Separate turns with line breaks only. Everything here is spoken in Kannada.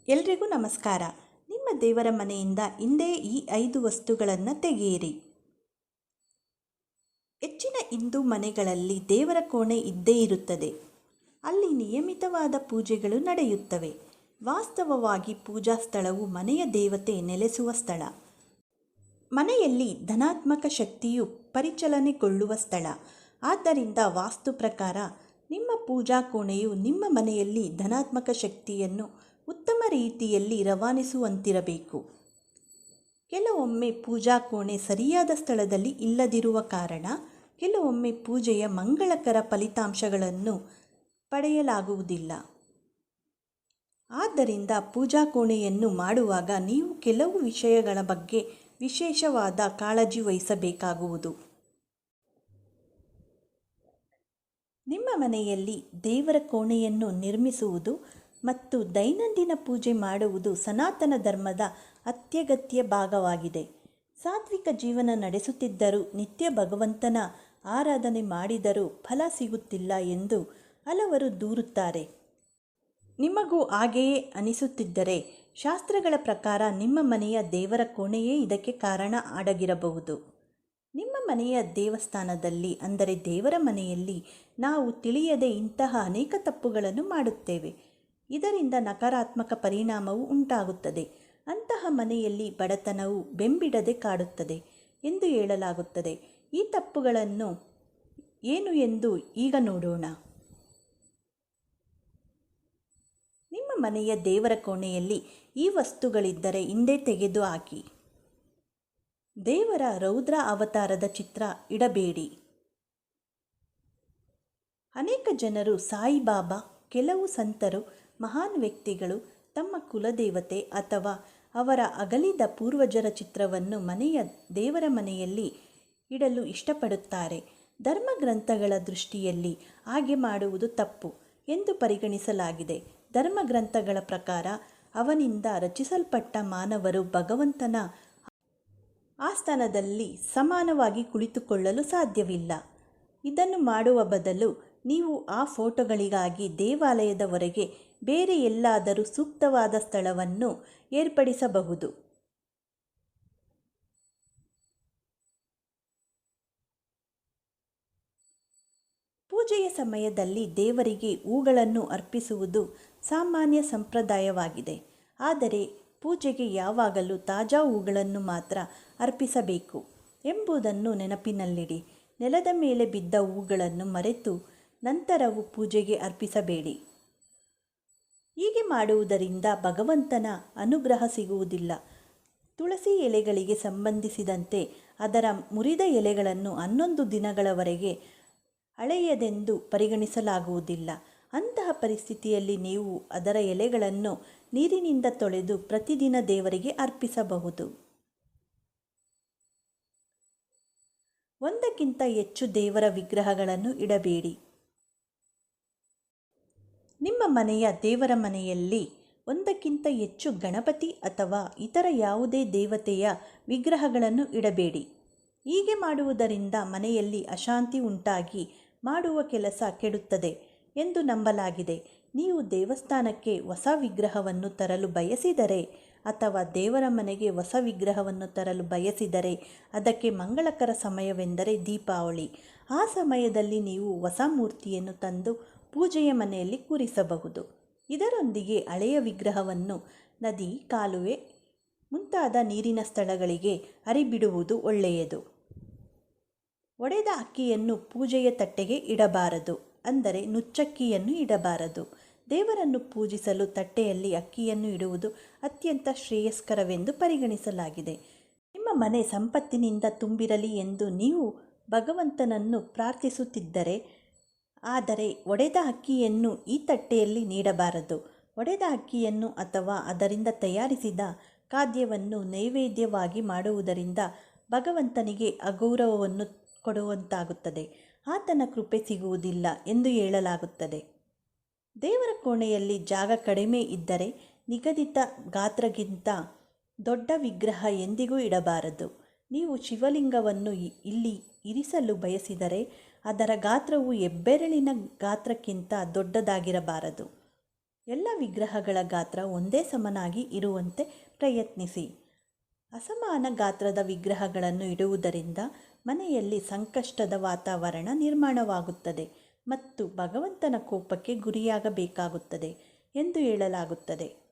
ಎಲ್ರಿಗೂ ನಮಸ್ಕಾರ. ನಿಮ್ಮ ದೇವರ ಮನೆಯಿಂದ ಇಂದೇ ಈ 5 ವಸ್ತುಗಳನ್ನು ತೆಗೆಯಿರಿ. ಹೆಚ್ಚಿನ ಹಿಂದೂ ಮನೆಗಳಲ್ಲಿ ದೇವರ ಕೋಣೆ ಇದ್ದೇ ಇರುತ್ತದೆ. ಅಲ್ಲಿ ನಿಯಮಿತವಾದ ಪೂಜೆಗಳು ನಡೆಯುತ್ತವೆ. ವಾಸ್ತವವಾಗಿ ಪೂಜಾ ಸ್ಥಳವು ಮನೆಯ ದೇವತೆ ನೆಲೆಸುವ ಸ್ಥಳ. ಮನೆಯಲ್ಲಿ ಧನಾತ್ಮಕ ಶಕ್ತಿಯು ಪರಿಚಲನೆಗೊಳ್ಳುವ ಸ್ಥಳ. ಆದ್ದರಿಂದ ವಾಸ್ತು ಪ್ರಕಾರ ನಿಮ್ಮ ಪೂಜಾ ಕೋಣೆಯು ನಿಮ್ಮ ಮನೆಯಲ್ಲಿ ಧನಾತ್ಮಕ ಶಕ್ತಿಯನ್ನು ಉತ್ತಮ ರೀತಿಯಲ್ಲಿ ರವಾನಿಸುವಂತಿರಬೇಕು. ಕೆಲವೊಮ್ಮೆ ಪೂಜಾ ಕೋಣೆ ಸರಿಯಾದ ಸ್ಥಳದಲ್ಲಿ ಇಲ್ಲದಿರುವ ಕಾರಣ ಕೆಲವೊಮ್ಮೆ ಪೂಜೆಯ ಮಂಗಳಕರ ಫಲಿತಾಂಶಗಳನ್ನು ಪಡೆಯಲಾಗುವುದಿಲ್ಲ. ಆದ್ದರಿಂದ ಪೂಜಾ ಕೋಣೆಯನ್ನು ಮಾಡುವಾಗ ನೀವು ಕೆಲವು ವಿಷಯಗಳ ಬಗ್ಗೆ ವಿಶೇಷವಾದ ಕಾಳಜಿ ವಹಿಸಬೇಕಾಗುವುದು. ನಿಮ್ಮ ಮನೆಯಲ್ಲಿ ದೇವರ ಕೋಣೆಯನ್ನು ನಿರ್ಮಿಸುವುದು ಮತ್ತು ದೈನಂದಿನ ಪೂಜೆ ಮಾಡುವುದು ಸನಾತನ ಧರ್ಮದ ಅತ್ಯಗತ್ಯ ಭಾಗವಾಗಿದೆ. ಸಾತ್ವಿಕ ಜೀವನ ನಡೆಸುತ್ತಿದ್ದರೂ ನಿತ್ಯ ಭಗವಂತನ ಆರಾಧನೆ ಮಾಡಿದರೂ ಫಲ ಸಿಗುತ್ತಿಲ್ಲ ಎಂದು ಹಲವರು ದೂರುತ್ತಾರೆ. ನಿಮಗೂ ಹಾಗೆಯೇ ಅನಿಸುತ್ತಿದ್ದರೆ ಶಾಸ್ತ್ರಗಳ ಪ್ರಕಾರ ನಿಮ್ಮ ಮನೆಯ ದೇವರ ಕೋಣೆಯೇ ಇದಕ್ಕೆ ಕಾರಣ ಅಡಗಿರಬಹುದು. ನಿಮ್ಮ ಮನೆಯ ದೇವಸ್ಥಾನದಲ್ಲಿ ಅಂದರೆ ದೇವರ ಮನೆಯಲ್ಲಿ ನಾವು ತಿಳಿಯದೆ ಇಂತಹ ಅನೇಕ ತಪ್ಪುಗಳನ್ನು ಮಾಡುತ್ತೇವೆ. ಇದರಿಂದ ನಕಾರಾತ್ಮಕ ಪರಿಣಾಮವು ಉಂಟಾಗುತ್ತದೆ. ಅಂತಹ ಮನೆಯಲ್ಲಿ ಬಡತನವು ಬೆಂಬಿಡದೆ ಕಾಡುತ್ತದೆ ಎಂದು ಹೇಳಲಾಗುತ್ತದೆ. ಈ ತಪ್ಪುಗಳನ್ನು ಏನು ಎಂದು ಈಗ ನೋಡೋಣ. ನಿಮ್ಮ ಮನೆಯ ದೇವರ ಕೋಣೆಯಲ್ಲಿ ಈ ವಸ್ತುಗಳಿದ್ದರೆ ಹಿಂದೆ ತೆಗೆದು ಹಾಕಿ. ದೇವರ ರೌದ್ರ ಅವತಾರದ ಚಿತ್ರ ಇಡಬೇಡಿ. ಅನೇಕ ಜನರು ಸಾಯಿಬಾಬಾ, ಕೆಲವು ಸಂತರು, ಮಹಾನ್ ವ್ಯಕ್ತಿಗಳು ತಮ್ಮ ಕುಲದೇವತೆ ಅಥವಾ ಅವರ ಅಗಲಿದ ಪೂರ್ವಜರ ಚಿತ್ರವನ್ನು ಮನೆಯ ದೇವರ ಮನೆಯಲ್ಲಿ ಇಡಲು ಇಷ್ಟಪಡುತ್ತಾರೆ. ಧರ್ಮಗ್ರಂಥಗಳ ದೃಷ್ಟಿಯಲ್ಲಿ ಹಾಗೆ ಮಾಡುವುದು ತಪ್ಪು ಎಂದು ಪರಿಗಣಿಸಲಾಗಿದೆ. ಧರ್ಮಗ್ರಂಥಗಳ ಪ್ರಕಾರ ಅವನಿಂದ ರಚಿಸಲ್ಪಟ್ಟ ಮಾನವರು ಭಗವಂತನ ಆಸ್ಥಾನದಲ್ಲಿ ಸಮಾನವಾಗಿ ಕುಳಿತುಕೊಳ್ಳಲು ಸಾಧ್ಯವಿಲ್ಲ. ಇದನ್ನು ಮಾಡುವ ಬದಲು ನೀವು ಆ ಫೋಟೋಗಳಿಗಾಗಿ ದೇವಾಲಯದ ಹೊರಗೆ ಬೇರೆ ಎಲ್ಲಾದರೂ ಸೂಕ್ತವಾದ ಸ್ಥಳವನ್ನು ಏರ್ಪಡಿಸಬಹುದು. ಪೂಜೆಯ ಸಮಯದಲ್ಲಿ ದೇವರಿಗೆ ಹೂಗಳನ್ನು ಅರ್ಪಿಸುವುದು ಸಾಮಾನ್ಯ ಸಂಪ್ರದಾಯವಾಗಿದೆ. ಆದರೆ ಪೂಜೆಗೆ ಯಾವಾಗಲೂ ತಾಜಾ ಹೂಗಳನ್ನು ಮಾತ್ರ ಅರ್ಪಿಸಬೇಕು ಎಂಬುದನ್ನು ನೆನಪಿನಲ್ಲಿಡಿ. ನೆಲದ ಮೇಲೆ ಬಿದ್ದ ಹೂಗಳನ್ನು ಮರೆತು ನಂತರವೂ ಪೂಜೆಗೆ ಅರ್ಪಿಸಬೇಡಿ. ಹೀಗೆ ಮಾಡುವುದರಿಂದ ಭಗವಂತನ ಅನುಗ್ರಹ ಸಿಗುವುದಿಲ್ಲ. ತುಳಸಿ ಎಲೆಗಳಿಗೆ ಸಂಬಂಧಿಸಿದಂತೆ ಅದರ ಮುರಿದ ಎಲೆಗಳನ್ನು 11 ದಿನಗಳವರೆಗೆ ಹಳೆಯದೆಂದು ಪರಿಗಣಿಸಲಾಗುವುದಿಲ್ಲ. ಅಂತಹ ಪರಿಸ್ಥಿತಿಯಲ್ಲಿ ನೀವು ಅದರ ಎಲೆಗಳನ್ನು ನೀರಿನಿಂದ ತೊಳೆದು ಪ್ರತಿದಿನ ದೇವರಿಗೆ ಅರ್ಪಿಸಬಹುದು. ಒಂದಕ್ಕಿಂತ ಹೆಚ್ಚು ದೇವರ ವಿಗ್ರಹಗಳನ್ನು ಇಡಬೇಡಿ. ನಿಮ್ಮ ಮನೆಯ ದೇವರ ಮನೆಯಲ್ಲಿ ಒಂದಕ್ಕಿಂತ ಹೆಚ್ಚು ಗಣಪತಿ ಅಥವಾ ಇತರ ಯಾವುದೇ ದೇವತೆಯ ವಿಗ್ರಹಗಳನ್ನು ಇಡಬೇಡಿ. ಹೀಗೆ ಮಾಡುವುದರಿಂದ ಮನೆಯಲ್ಲಿ ಅಶಾಂತಿ ಉಂಟಾಗಿ ಮಾಡುವ ಕೆಲಸ ಕೆಡುತ್ತದೆ ಎಂದು ನಂಬಲಾಗಿದೆ. ನೀವು ದೇವಸ್ಥಾನಕ್ಕೆ ಹೊಸ ವಿಗ್ರಹವನ್ನು ತರಲು ಬಯಸಿದರೆ ಅಥವಾ ದೇವರ ಮನೆಗೆ ಹೊಸ ವಿಗ್ರಹವನ್ನು ತರಲು ಬಯಸಿದರೆ ಅದಕ್ಕೆ ಮಂಗಳಕರ ಸಮಯವೆಂದರೆ ದೀಪಾವಳಿ. ಆ ಸಮಯದಲ್ಲಿ ನೀವು ಹೊಸ ಮೂರ್ತಿಯನ್ನು ತಂದು ಪೂಜೆಯ ಮನೆಯಲ್ಲಿ ಕೂರಿಸಬಹುದು. ಇದರೊಂದಿಗೆ ಹಳೆಯ ವಿಗ್ರಹವನ್ನು ನದಿ, ಕಾಲುವೆ ಮುಂತಾದ ನೀರಿನ ಸ್ಥಳಗಳಿಗೆ ಹರಿಬಿಡುವುದು ಒಳ್ಳೆಯದು. ಒಡೆದ ಅಕ್ಕಿಯನ್ನು ಪೂಜೆಯ ತಟ್ಟೆಗೆ ಇಡಬಾರದು, ಅಂದರೆ ನುಚ್ಚಕ್ಕಿಯನ್ನು ಇಡಬಾರದು. ದೇವರನ್ನು ಪೂಜಿಸಲು ತಟ್ಟೆಯಲ್ಲಿ ಅಕ್ಕಿಯನ್ನು ಇಡುವುದು ಅತ್ಯಂತ ಶ್ರೇಯಸ್ಕರವೆಂದು ಪರಿಗಣಿಸಲಾಗಿದೆ. ನಿಮ್ಮ ಮನೆ ಸಂಪತ್ತಿನಿಂದ ತುಂಬಿರಲಿ ಎಂದು ನೀವು ಭಗವಂತನನ್ನು ಪ್ರಾರ್ಥಿಸುತ್ತಿದ್ದರೆ ಆದರೆ ಒಡೆದ ಅಕ್ಕಿಯನ್ನು ಈ ತಟ್ಟೆಯಲ್ಲಿ ನೀಡಬಾರದು. ಒಡೆದ ಅಕ್ಕಿಯನ್ನು ಅಥವಾ ಅದರಿಂದ ತಯಾರಿಸಿದ ಖಾದ್ಯವನ್ನು ನೈವೇದ್ಯವಾಗಿ ಮಾಡುವುದರಿಂದ ಭಗವಂತನಿಗೆ ಅಗೌರವವನ್ನು ಕೊಡುವಂತಾಗುತ್ತದೆ. ಆತನ ಕೃಪೆ ಸಿಗುವುದಿಲ್ಲ ಎಂದು ಹೇಳಲಾಗುತ್ತದೆ. ದೇವರ ಕೋಣೆಯಲ್ಲಿ ಜಾಗ ಕಡಿಮೆ ಇದ್ದರೆ ನಿಗದಿತ ಗಾತ್ರಕ್ಕಿಂತ ದೊಡ್ಡ ವಿಗ್ರಹ ಎಂದಿಗೂ ಇಡಬಾರದು. ನೀವು ಶಿವಲಿಂಗವನ್ನು ಇಲ್ಲಿ ಇರಿಸಲು ಬಯಸಿದರೆ ಅದರ ಗಾತ್ರವು ಹೆಬ್ಬೆರಳಿನ ಗಾತ್ರಕ್ಕಿಂತ ದೊಡ್ಡದಾಗಿರಬಾರದು. ಎಲ್ಲ ವಿಗ್ರಹಗಳ ಗಾತ್ರ ಒಂದೇ ಸಮನಾಗಿ ಇರುವಂತೆ ಪ್ರಯತ್ನಿಸಿ. ಅಸಮಾನ ಗಾತ್ರದ ವಿಗ್ರಹಗಳನ್ನು ಇಡುವುದರಿಂದ ಮನೆಯಲ್ಲಿ ಸಂಕಷ್ಟದ ವಾತಾವರಣ ನಿರ್ಮಾಣವಾಗುತ್ತದೆ ಮತ್ತು ಭಗವಂತನ ಕೋಪಕ್ಕೆ ಗುರಿಯಾಗಬೇಕಾಗುತ್ತದೆ ಎಂದು ಹೇಳಲಾಗುತ್ತದೆ.